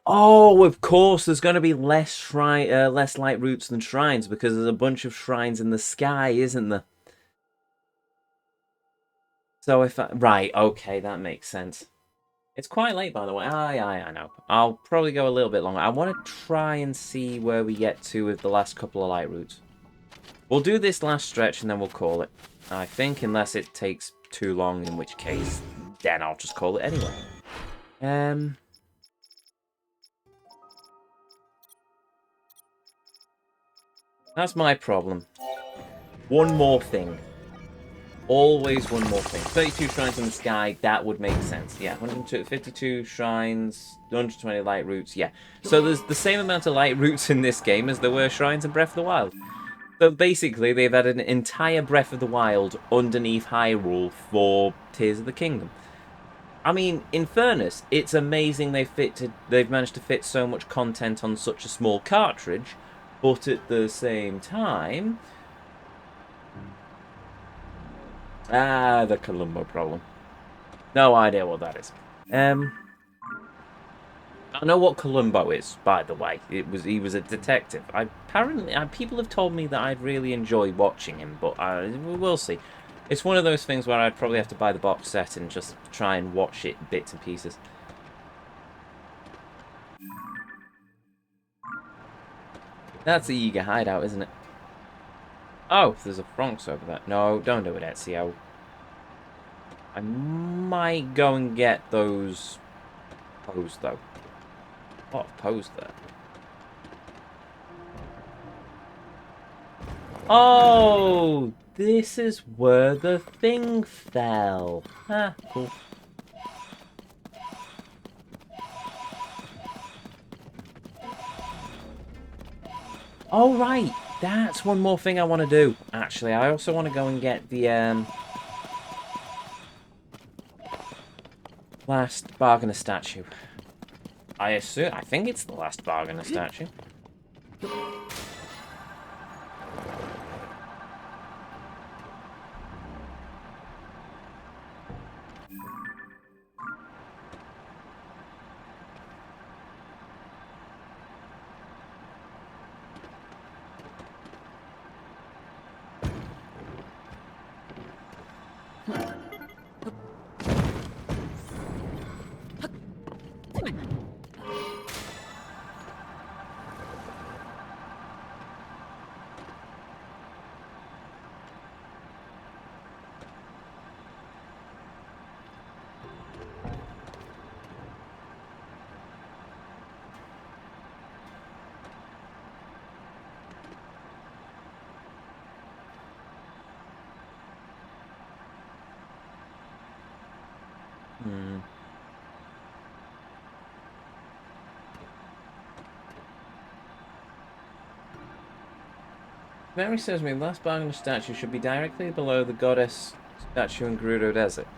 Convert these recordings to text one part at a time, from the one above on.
Oh, of course, there's going to be less light routes than shrines because there's a bunch of shrines in the sky, isn't there? So if I, right, okay, that makes sense. It's quite late, by the way. I know. I'll probably go a little bit longer. I want to try and see where we get to with the last couple of light routes. We'll do this last stretch and then we'll call it. I think, unless it takes too long, in which case, then I'll just call it anyway. Um, that's my problem. One more thing. Always one more thing. 32 shrines in the sky, that would make sense. Yeah, 152 shrines, 120 light routes, yeah. So there's the same amount of light routes in this game as there were shrines in Breath of the Wild. So basically, they've had an entire Breath of the Wild underneath Hyrule for Tears of the Kingdom. I mean, in fairness, it's amazing they've managed to fit so much content on such a small cartridge, but at the same time, the Columbo problem. No idea what that is. Um, I know what Columbo is, by the way. He was a detective. People have told me that I'd really enjoy watching him, but we'll see. It's one of those things where I'd probably have to buy the box set and just try and watch it bits and pieces. That's the Eager hideout, isn't it? Oh, there's a Bronx over there. No, don't do it, Ezio. I might go and get those Pose, though. A lot of Pose there. Oh, this is where the thing fell. Ah, cool. Oh, right. That's one more thing I want to do, actually. I also want to go and get the last Bargainer statue. I think it's the last Bargainer statue. Hmm. Memory serves me, the last Bargainer statue should be directly below the goddess statue in Gerudo Desert.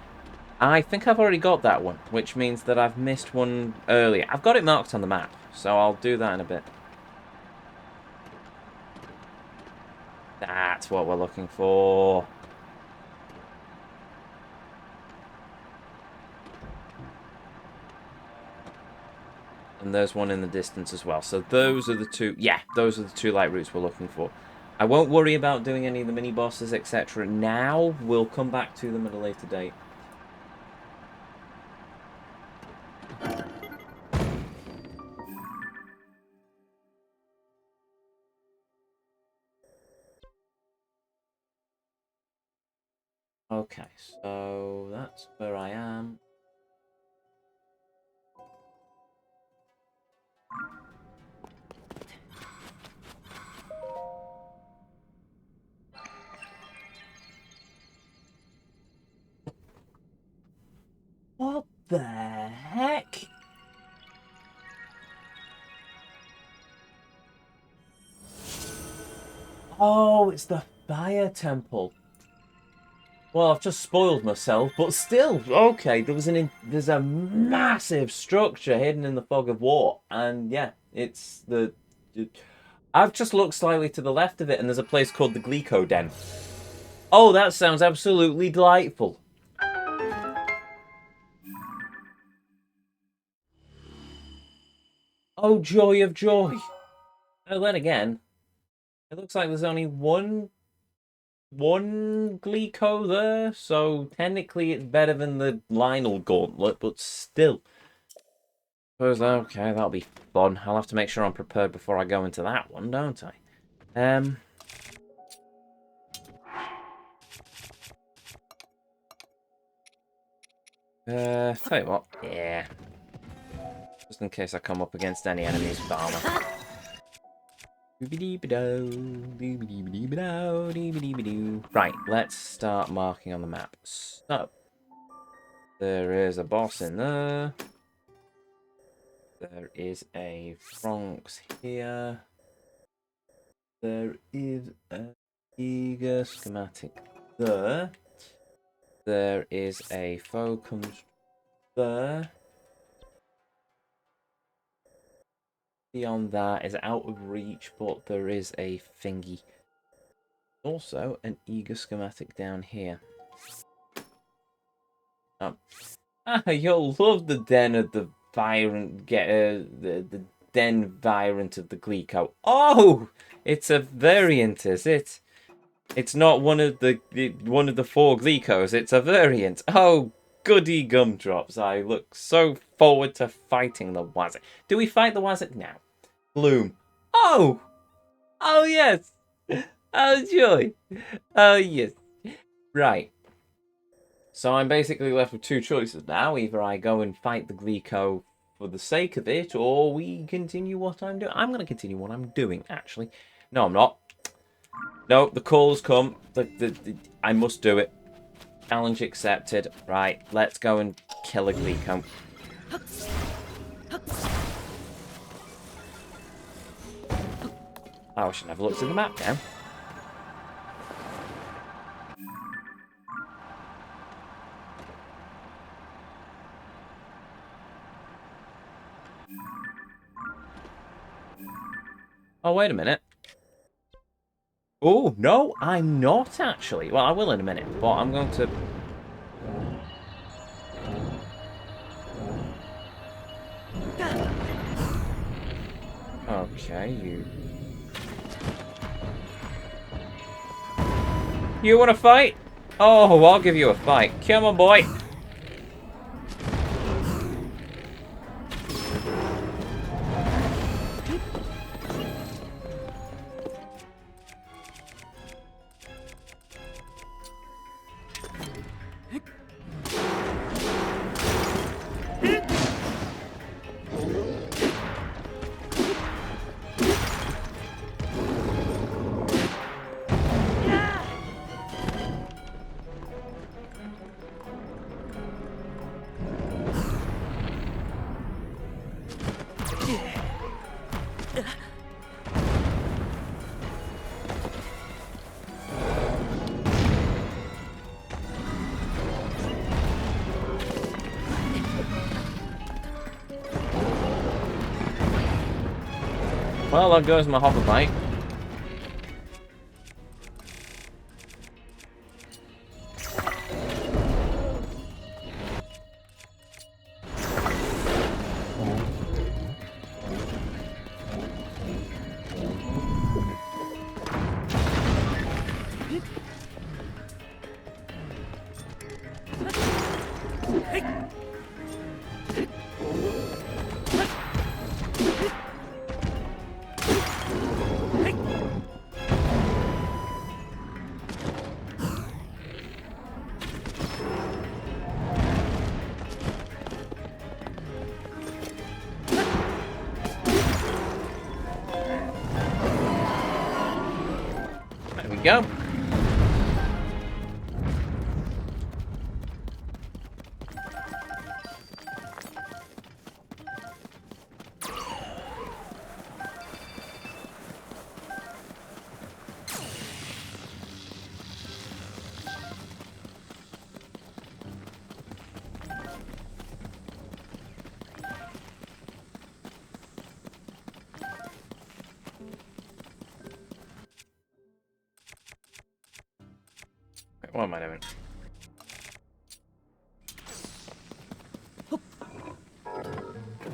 I think I've already got that one, which means that I've missed one earlier. I've got it marked on the map, so I'll do that in a bit. That's what we're looking for. And there's one in the distance as well. So those are the two, yeah, those are the two light routes we're looking for. I won't worry about doing any of the mini-bosses, etc. now. We'll come back to them at a later date. Okay, so that's where I am. What the heck? Oh, it's the fire temple. Well, I've just spoiled myself, but still, okay. There's a massive structure hidden in the fog of war, and yeah, it's the. I've just looked slightly to the left of it, and there's a place called the Gleeko Den. Oh, that sounds absolutely delightful. Oh, joy of joy. Oh, then again, it looks like there's only one Gleeko there, so technically it's better than the Lionel Gauntlet, but still. Suppose, okay, that'll be fun. I'll have to make sure I'm prepared before I go into that one, don't I? Tell you what, yeah. Just in case I come up against any enemies with armor. Right, let's start marking on the map. So, there is a boss in there. There is a Franks here. There is an eager schematic there. There is a foe comes there. Beyond that is out of reach, but there is a thingy. Also, an eager schematic down here. You'll love the den of the Virant. The den Virant of the Gleeko. Oh, it's a variant, is it? It's not one of the four Gleekos. It's a variant. Oh, goody gumdrops! I look so forward to fighting the Wazit. Do we fight the Wazit now? Bloom. Oh, oh yes. Oh joy. Oh yes. Right. So I'm basically left with two choices now. Either I go and fight the Gleeko for the sake of it, or we continue what I'm doing. I'm going to continue what I'm doing, actually. No, I'm not. No, the call's come. I must do it. Challenge accepted. Right, let's go and kill a Gleeko. Oh, I should have looked at the map now. Oh, wait a minute. Oh, no, I'm not actually. Well, I will in a minute, but I'm going to... Okay, you... You want to fight? Oh, I'll give you a fight. Come on, boy. Well, there goes my hover bike. There we go. What am I doing?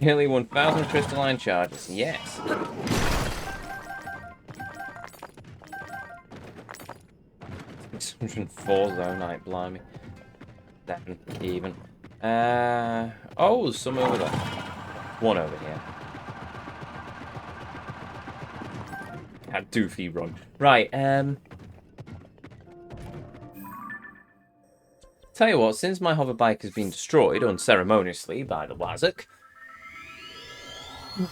Nearly 1,000 crystalline charges. Yes. $604 Zonite, blimey. 7 even. Oh, there's some over there. One over here. Had doofy run. Right, tell you what, since my hoverbike has been destroyed unceremoniously by the Wazak,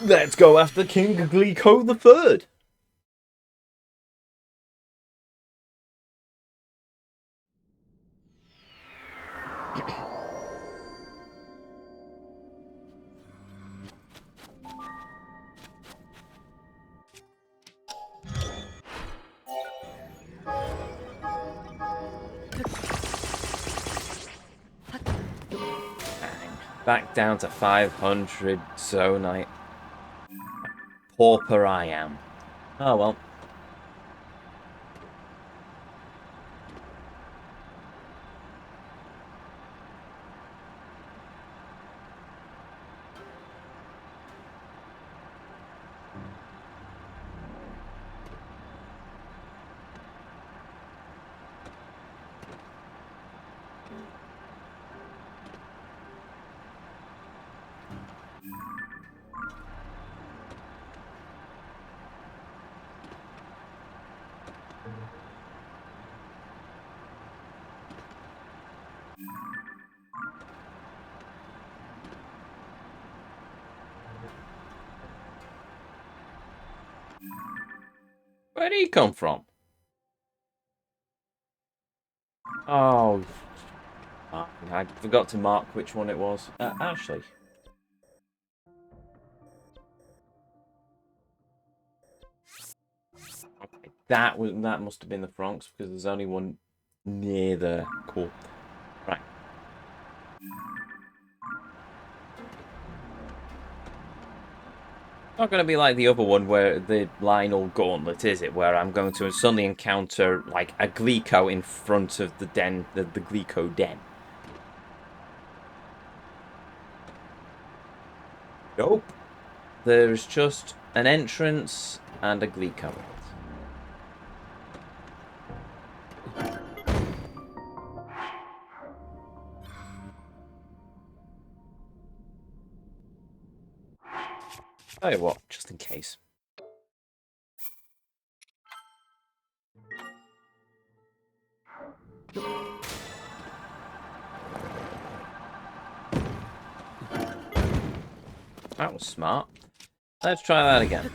let's go after King Gleeko the Third. Back down to 500 Zonite. Pauper I am. Oh well. Where did he come from? Oh, I forgot to mark which one it was. Actually. Okay, that must have been the Franks because there's only one near there. Cool. Right. Not going to be like the other one where the Lionel Gauntlet, is it? Where I'm going to suddenly encounter like a Gleeko in front of the den, the Gleeko den. Nope. There's just an entrance and a Gleeko. Tell you what, just in case. That was smart. Let's try that again.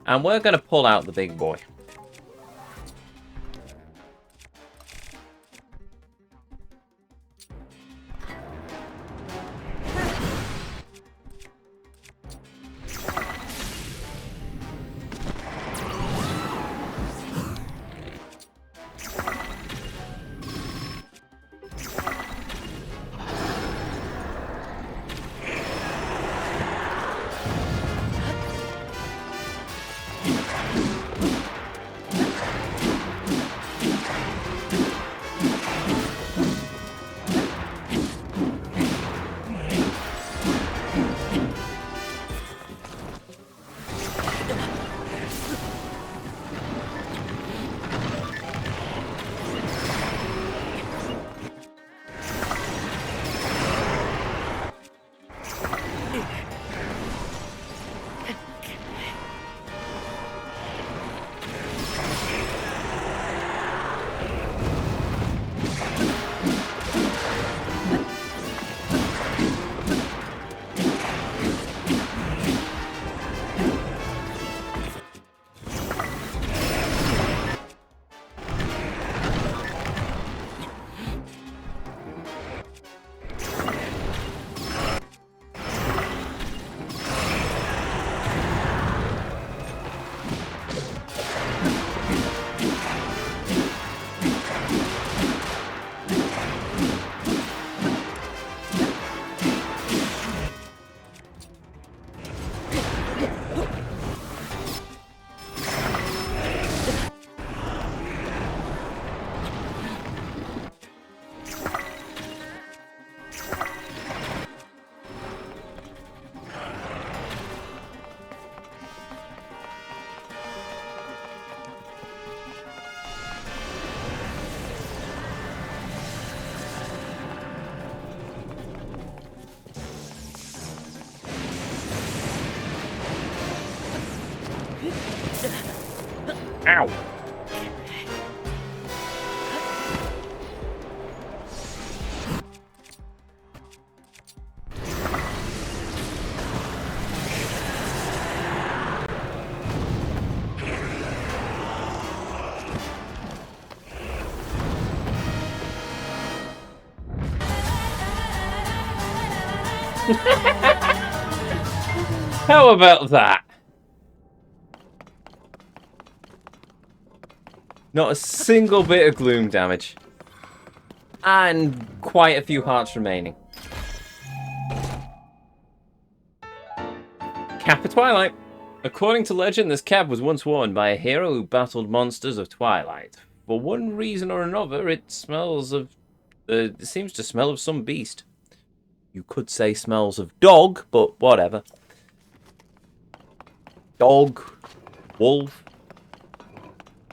And we're going to pull out the big boy. How about that? Not a single bit of gloom damage. And quite a few hearts remaining. Cap of Twilight. According to legend, this cap was once worn by a hero who battled monsters of Twilight. For one reason or another, it smells of... it seems to smell of some beast. You could say smells of dog, but whatever. Dog. Wolf.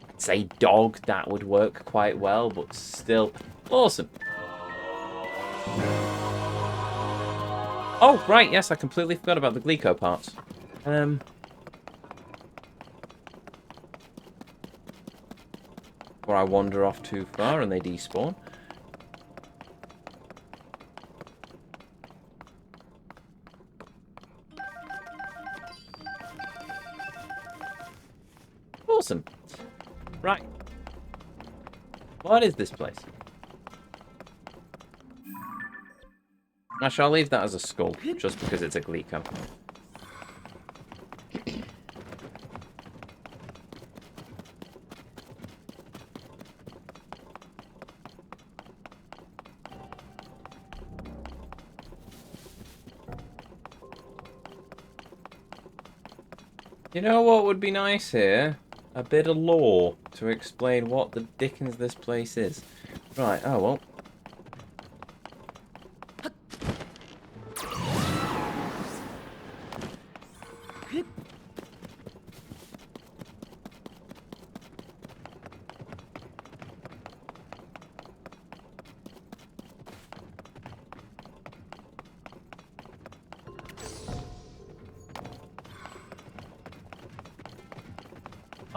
I'd say dog, that would work quite well, but still awesome. Oh, right, yes, I completely forgot about the Gleeko parts. Or I wander off too far and they despawn. Awesome. Right. What is this place? Actually, I'll leave that as a skull, just because it's a Gleeko. You know what would be nice here? A bit of lore to explain what the dickens this place is. Right, oh well.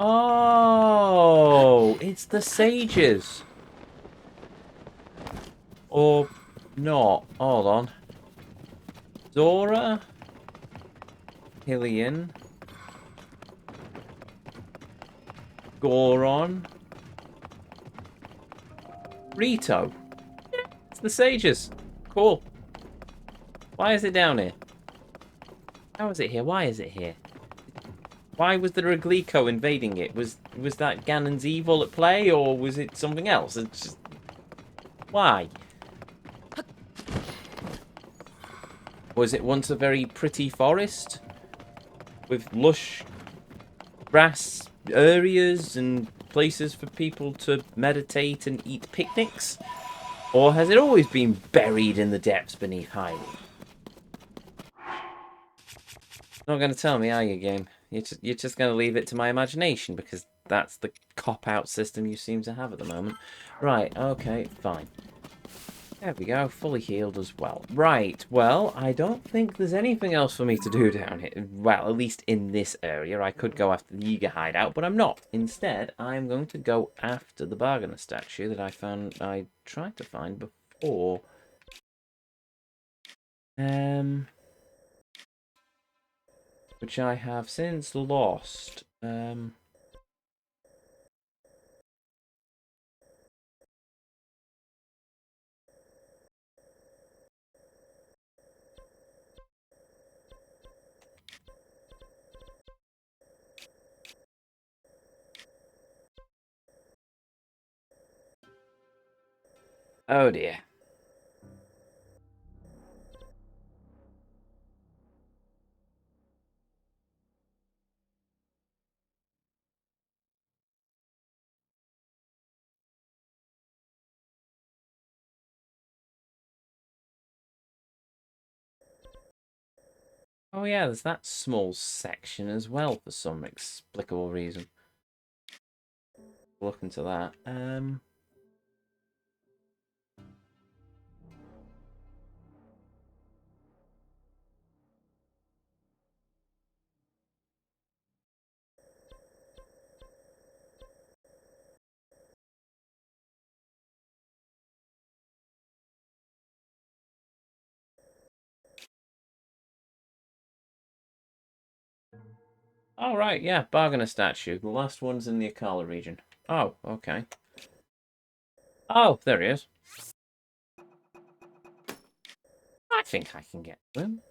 Oh, it's the sages. Or not. Hold on. Zora, Hillian, Goron, Rito. It's the sages. Cool. Why is it down here? How is it here? Why is it here? Why was there a Gleeko invading it? Was that Ganon's evil at play, or was it something else? It's just... Why? Was it once a very pretty forest? With lush grass areas and places for people to meditate and eat picnics? Or has it always been buried in the depths beneath Hyrule? Not going to tell me, are you, game? You're just going to leave it to my imagination, because that's the cop-out system you seem to have at the moment. Right, okay, fine. There we go, fully healed as well. Right, well, I don't think there's anything else for me to do down here. Well, at least in this area. I could go after the Yiga hideout, but I'm not. Instead, I'm going to go after the Bargainer statue that I tried to find before. Which I have since lost. Oh dear. Oh yeah, there's that small section as well for some explicable reason. Look into that. Oh right, yeah, Bargainer statue. The last one's in the Akala region. Oh, okay. Oh, there he is. I think I can get to him.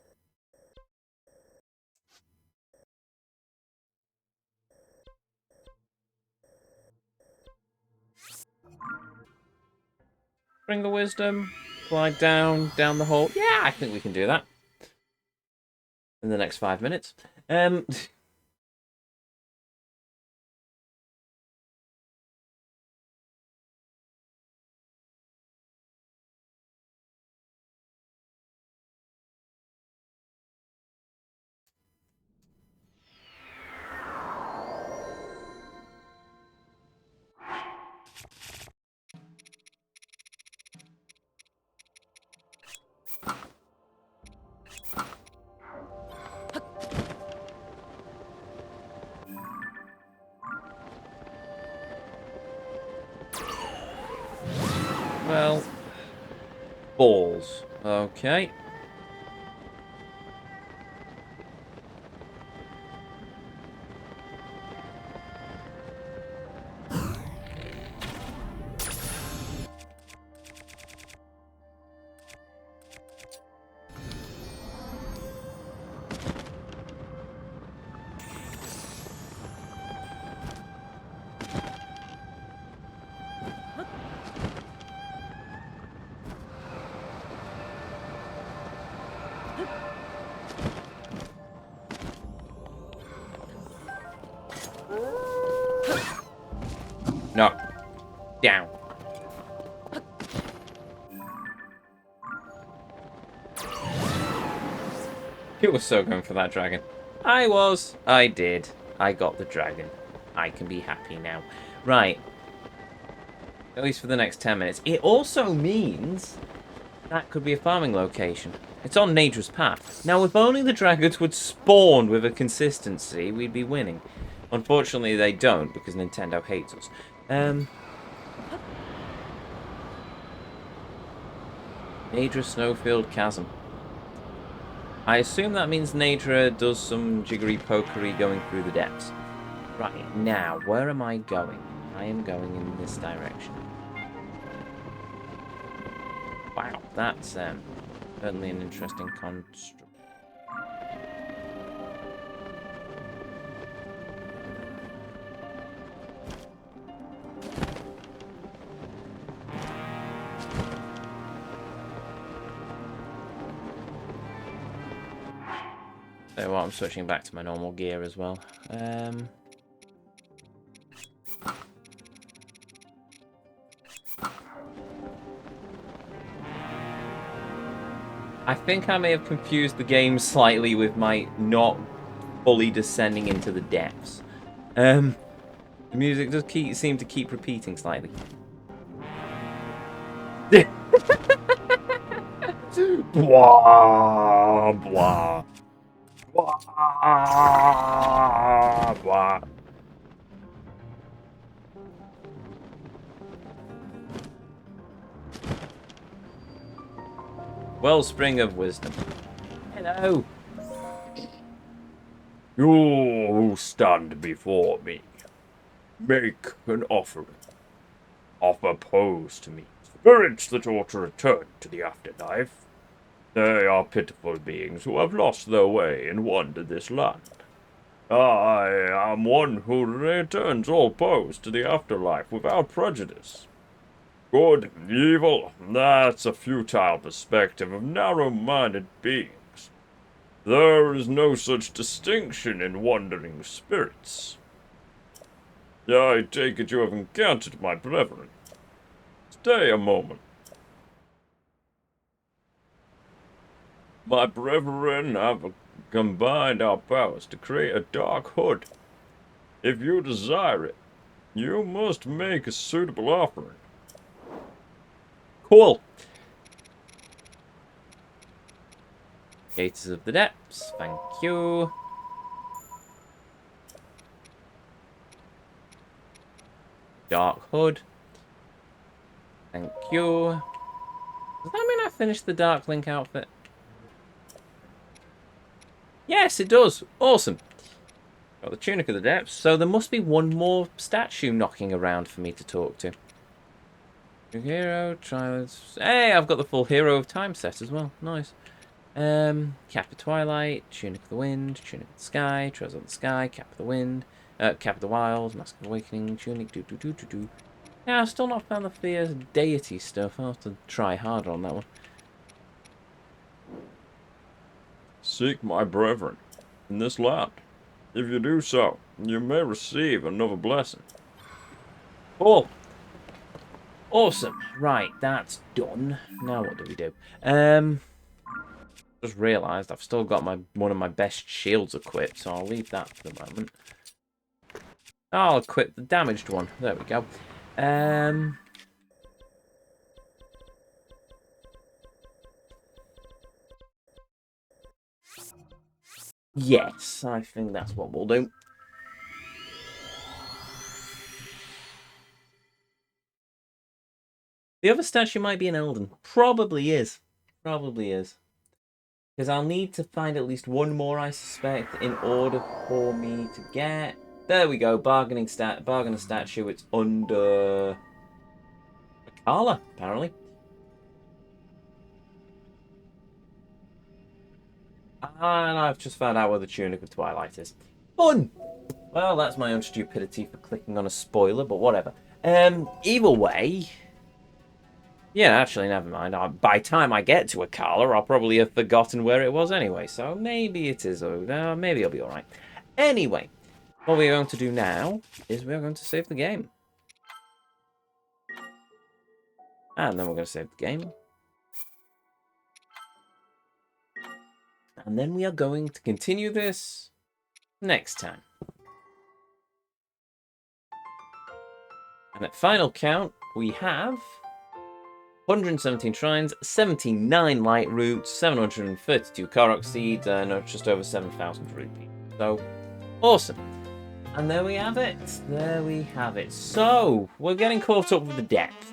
Ring of Wisdom. Glide down the hole. Yeah, I think we can do that. In the next 5 minutes. Well, balls. Okay. No. Down. You were so going for that dragon. I was. I did. I got the dragon. I can be happy now. Right. At least for the next 10 minutes. It also means that could be a farming location. It's on Nadra's path. Now, if only the dragons would spawn with a consistency, we'd be winning. Unfortunately, they don't, because Nintendo hates us. Nadra Snowfield Chasm. I assume that means Nadra does some jiggery-pokery going through the depths. Right, now, where am I going? I am going in this direction. Wow, that's certainly an interesting construct. So I'm switching back to my normal gear as well. I think I may have confused the game slightly with my not fully descending into the depths. The music does seem to keep repeating slightly. Blah, blah. Blah, blah. Wellspring of Wisdom. Hello. You who stand before me, make an offering. Offer pose to me, spirits that ought to return to the afterlife. They are pitiful beings who have lost their way and wandered this land. I am one who returns all pose to the afterlife without prejudice. Good, evil, that's a futile perspective of narrow-minded beings. There is no such distinction in wandering spirits. I take it you have encountered my brethren. Stay a moment. My brethren have combined our powers to create a dark hood. If you desire it, you must make a suitable offering. Cool. Gates of the Depths, thank you. Dark Hood. Thank you. Does that mean I finished the Dark Link outfit? Yes, it does. Awesome. Got the Tunic of the Depths, so there must be one more statue knocking around for me to talk to. Hero, try. Hey, I've got the full Hero of Time set as well. Nice. Cap of Twilight, Tunic of the Wind, Tunic of the Sky, Treasure of the Sky, Cap of the Wind, Cap of the Wilds, Mask of Awakening, Tunic, do. Yeah, I've still not found the Fear Deity stuff. I'll have to try harder on that one. Seek my brethren in this land. If you do so, you may receive another blessing. Oh! Awesome. Right, that's done. Now what do we do? Just realised I've still got one of my best shields equipped, so I'll leave that for the moment. I'll equip the damaged one. There we go. Yes, I think that's what we'll do. The other statue might be an Elden. Probably is. Probably is. Because I'll need to find at least one more, I suspect, in order for me to get... There we go, bargainer statue. It's under... Akala, apparently. And I've just found out where the Tunic of Twilight is. Fun! Well, that's my own stupidity for clicking on a spoiler, but whatever. Either way... Yeah, actually, never mind. By the time I get to Akala, I'll probably have forgotten where it was anyway, so maybe it is... maybe I'll be alright. Anyway, what we're going to do now is we're going to save the game. And then we're going to save the game. And then we are going to continue this next time. And at final count, we have 117 shrines, 79 light roots, 732 Korok seeds, and just over 7,000 rupees. So, awesome. And there we have it. There we have it. So, we're getting caught up with the depth.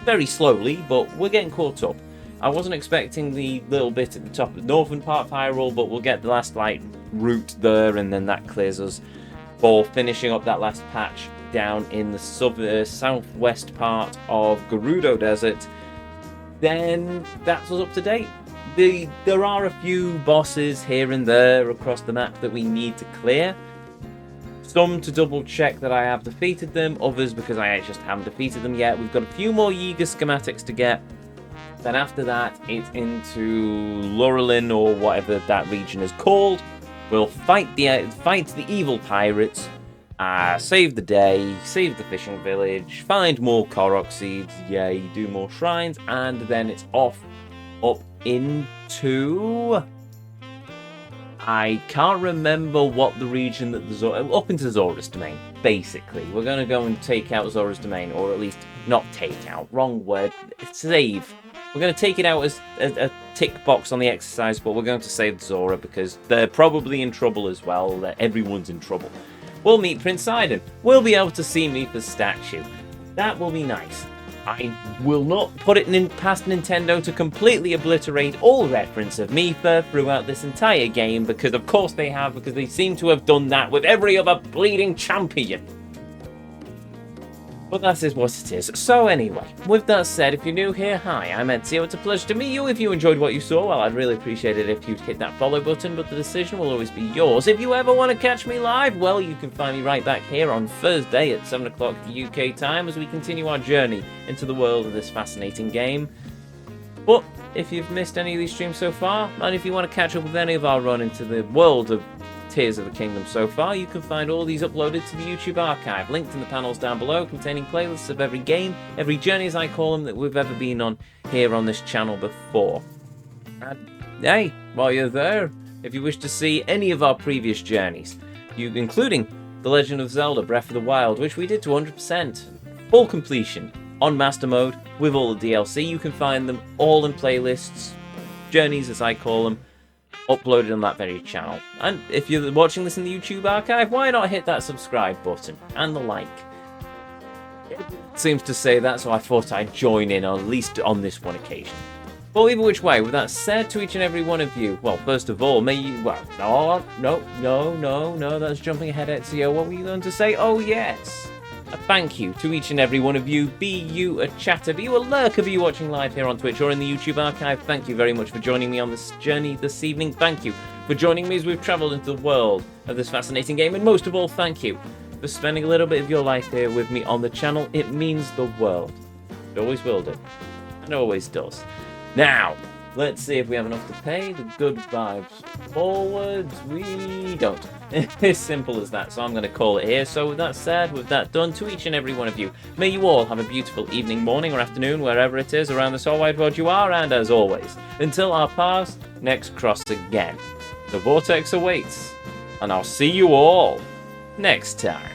Very slowly, but we're getting caught up. I wasn't expecting the little bit at the top of the northern part of Hyrule, but we'll get the last light route there, and then that clears us for finishing up that last patch down in the southwest part of Gerudo Desert. Then that's us up to date. There are a few bosses here and there across the map that we need to clear. Some to double check that I have defeated them, others because I just haven't defeated them yet. We've got a few more Yiga schematics to get. Then after that, it's into Lurelin or whatever that region is called. We'll fight the evil pirates, save the day, save the fishing village, find more Korok seeds, yay, do more shrines, and then it's off up into... I can't remember what the region that up into Zora's Domain, basically. We're going to go and take out Zora's Domain, or at least not take out, wrong word, save. We're going to take it out as a tick box on the exercise, but we're going to save Zora because they're probably in trouble as well. Everyone's in trouble. We'll meet Prince Sidon. We'll be able to see Mipha's statue. That will be nice. I will not put it past Nintendo to completely obliterate all reference of Mipha throughout this entire game, because of course they have, because they seem to have done that with every other bleeding champion. But that is what it is. So anyway, with that said, if you're new here, hi, I'm Ezio. It's a pleasure to meet you. If you enjoyed what you saw, well, I'd really appreciate it if you'd hit that follow button, but the decision will always be yours. If you ever want to catch me live, well, you can find me right back here on Thursday at 7 o'clock UK time as we continue our journey into the world of this fascinating game. But if you've missed any of these streams so far, and if you want to catch up with any of our run into the world of Tears of the Kingdom so far, you can find all these uploaded to the YouTube archive, linked in the panels down below, containing playlists of every game, every journey as I call them, that we've ever been on here on this channel before. And hey, while you're there, if you wish to see any of our previous journeys, including The Legend of Zelda Breath of the Wild, which we did to 100%, full completion, on Master Mode, with all the DLC, you can find them all in playlists, journeys as I call them, uploaded on that very channel. And if you're watching this in the YouTube archive, why not hit that subscribe button and the like? It seems to say that, so I thought I'd join in, at least on this one occasion. Well, either which way, with that said, to each and every one of you, well, first of all, may you, well, no, that's jumping ahead, Ezio. What were you going to say? Oh, yes. A thank you to each and every one of you, be you a chatter, be you a lurker, be you watching live here on Twitch or in the YouTube archive. Thank you very much for joining me on this journey this evening. Thank you for joining me as we've travelled into the world of this fascinating game. And most of all, thank you for spending a little bit of your life here with me on the channel. It means the world. It always will do. And always does. Now, let's see if we have enough to pay the good vibes forwards. We don't. It's simple as that. So I'm going to call it here. So with that said, with that done, to each and every one of you, may you all have a beautiful evening, morning, or afternoon, wherever it is around this whole wide world you are. And as always, until our paths next cross again, the Vortex awaits. And I'll see you all next time.